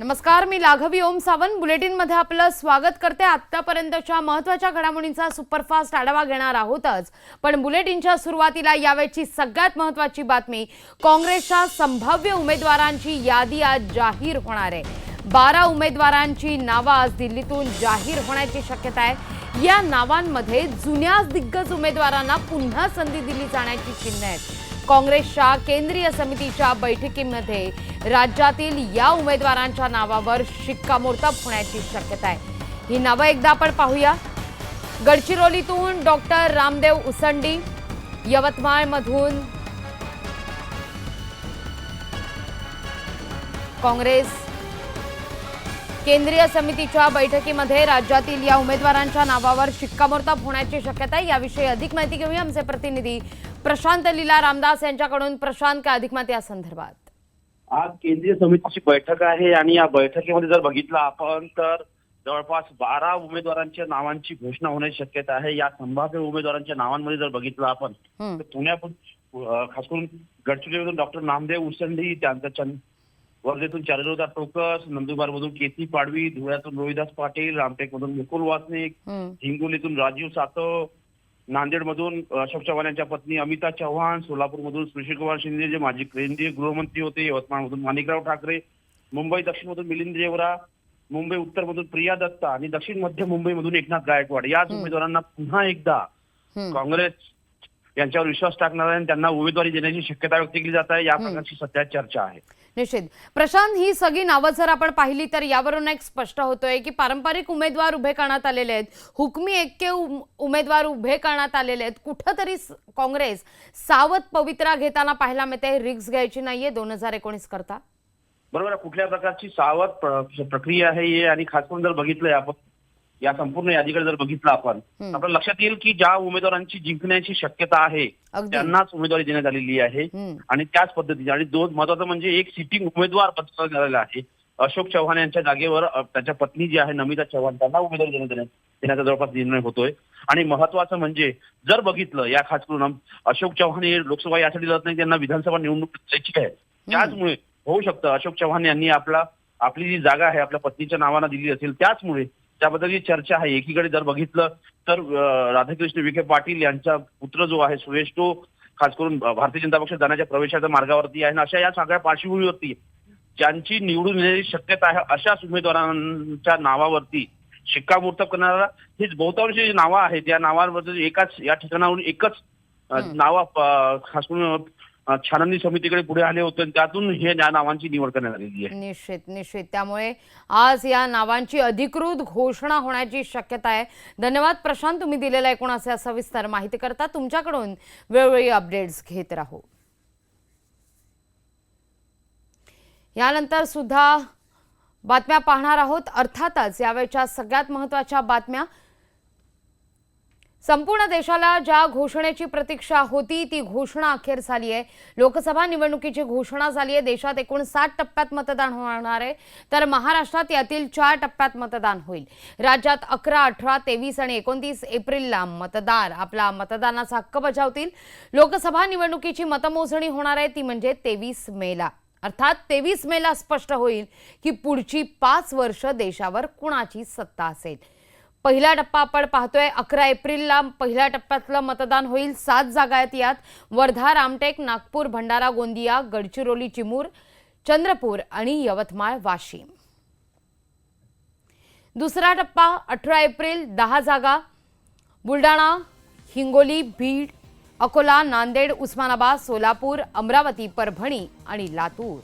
नमस्कार, मी लाघवी ओम सावंत बुलेटिन मध्ये आपलं स्वागत करते। आतापर्यंतच्या महत्त्वाच्या घडामोडींचा सुपरफास्ट आढावा घेणार आहोतच, पण बुलेटिनच्या सुरुवातीला यावेळची सगळ्यात महत्त्वाची बातमी, काँग्रेसच्या संभाव्य उमेदवारांची यादी आज जाहीर होणार आहे। 12 उमेदवारांची नावे आज दिल्लीतून जाहीर होण्याची शक्यता आहे। या नावांमध्ये जुन्या दिग्गज उमेदवारांना पुन्हा संधी दिली जाण्याची चिन्हे आहेत। काँग्रेसच्या केंद्रीय समितीच्या बैठकीमध्ये राज्यातील या उमेदवारांच्या नावावर शिक्कामोर्तब होण्याची शक्यता आहे। ही नावे एकदा आपण पाहूया। गडचिरोलीतून डॉक्टर रामदेव उसंडी, यवतमाळमधून काँग्रेस केंद्रीय समितीच्या बैठकीमध्ये राज्यातील या उमेदवारांच्या नावावर शिक्कामोर्तब होण्याची शक्यता आहे। याविषयी अधिक माहिती घेऊया आमचे प्रतिनिधी प्रशांत लीला रामदास यांच्याकडून। प्रशांत, काय अधिक माहिती या संदर्भात? आज केंद्रीय समितीची बैठक आहे आणि या बैठकीमध्ये जर बघितलं आपण तर जवळपास 12 उमेदवारांच्या नावांची घोषणा होण्याची शक्यता आहे। या संभाव्य उमेदवारांच्या नावांमध्ये जर बघितलं आपण तर पुण्यातून खास करून गडचिरोलीमधून डॉक्टर नामदेव उसंडी, त्यानंतर वर्धेतून चारुलता टोकस, नंदुरबारमधून केसी पाडवी, धुळ्यातून रोहिदास पाटील, रामटेकमधून मुकुल वासनिक, हिंगोलीतून राजीव सातव, नांदेडमधून अशोक चव्हाण यांच्या पत्नी अमिता चव्हाण, सोलापूरमधून सुशीलकुमार शिंदे जे माजी केंद्रीय गृहमंत्री होते, यवतमाळमधून माणिकराव ठाकरे, मुंबई दक्षिणमधून मिलिंद देवरा, मुंबई उत्तरमधून प्रिया दत्ता आणि दक्षिण मध्य मुंबईमधून एकनाथ गायकवाड याच उमेदवारांना पुन्हा एकदा काँग्रेस यांच्यावर विश्वास टाकणार आहे आणि त्यांना उमेदवारी देण्याची शक्यता व्यक्त केली जात आहे। या प्रकारची सध्या चर्चा आहे। निश्चित प्रशांत, ही सगळी नावं जर आपण पाहिली तर यावरून एक स्पष्ट होतोय की पारंपरिक उमेदवार उभे करण्यात आलेले आहेत, हुकमी ऐक्य उमेदवार उभे करण्यात आलेले आहेत। कुठेतरी काँग्रेस सावध पवित्रा घेताना पाहायला मिळते, रिस्क घ्यायची नाहीये 2019 करता। बरोबर, कुठल्या प्रकारची सावध प्रक्रिया आहे आणि खास करून जर बघितलंय आपण या संपूर्ण यादीकडे जर बघितलं आपण आपल्या लक्षात येईल की ज्या उमेदवारांची जिंकण्याची शक्यता आहे त्यांनाच उमेदवारी देण्यात आलेली आहे आणि त्याच पद्धतीने आणि दोन महत्वाचं म्हणजे एक सिटिंग उमेदवार पत्र झालेला आहे। अशोक चव्हाण यांच्या जागेवर त्याच्या पत्नी जी आहे नमिता चव्हाण त्यांना उमेदवारी देण्याचा जवळपास निर्णय होतोय। आणि महत्वाचं म्हणजे जर बघितलं या खास करून अशोक चव्हाण हे लोकसभा यासाठी लढत नाही, त्यांना विधानसभा निवडणूक द्यायची आहे। त्याचमुळे होऊ शकतं अशोक चव्हाण यांनी आपली जी जागा आहे आपल्या पत्नीच्या नावानं दिली असेल, त्याचमुळे त्याबद्दलची चर्चा आहे। एकीकडे जर बघितलं तर राधाकृष्ण विखे पाटील यांचा पुत्र जो आहे सुरेश, तो खास करून भारतीय जनता पक्षात जाण्याच्या प्रवेशाच्या मार्गावरती आहे। अशा या सगळ्या पार्श्वभूमीवरती ज्यांची निवडून येण्याची शक्यता आहे अशाच उमेदवारांच्या नावावरती शिक्कामोर्तब करणारा हीच बहुतांश जी नावं आहेत या नावांवर एकाच या ठिकाणावरून एकच नाव खास करून छाननी समितीकडे पुढे आले होते, त्यातून हे नावांची निवड करण्यात आलेली आहे। निश्चित त्यामुळे आज या नावांची अधिकृत घोषणा होण्याची शक्यता आहे। धन्यवाद प्रशांत, तुम्ही दिलेला एकूण असे सविस्तर माहिती करता। तुमच्याकडून वेळोवेळी अपडेट्स घेत राहू। यानंतर सुद्धा बातम्या पाहणार आहोत। अर्थातच यावेळच्या सगळ्यात महत्त्वाच्या बातम्या, संपूर्ण देशाला ज्या घोषणेची प्रतीक्षा होती ती घोषणा अखेर झाली आहे। लोकसभा निवडणुकीची घोषणा झाली आहे। देशात एकूण 60 टप्प्यात मतदान होणार आहे, तर महाराष्ट्रात यातील 4 टप्प्यात मतदान होईल। राज्यात 11, 18, 23 आणि 29 एप्रिलला मतदार आपला मतदानाचा हक्क बजावतील। लोकसभा निवडणुकीची मतमोजणी होणार आहे ती म्हणजे 23 मेला। अर्थात 23 मेला स्पष्ट होईल की पुढची 5 वर्ष देशावर कुणाची सत्ता असेल। पहिला टप्पा आपण पाहतोय 11 एप्रिलला पहिल्या टप्प्यातलं मतदान होईल। 7 जागा आहेत यात, वर्धा, रामटेक, नागपूर, भंडारा, गोंदिया, गडचिरोली, चिमूर, चंद्रपूर आणि यवतमाळ, वाशिम। दुसरा टप्पा 18 एप्रिल 10 जागा, बुलढाणा, हिंगोली, बीड, अकोला, नांदेड, उस्मानाबाद, सोलापूर, अमरावती, परभणी आणि लातूर।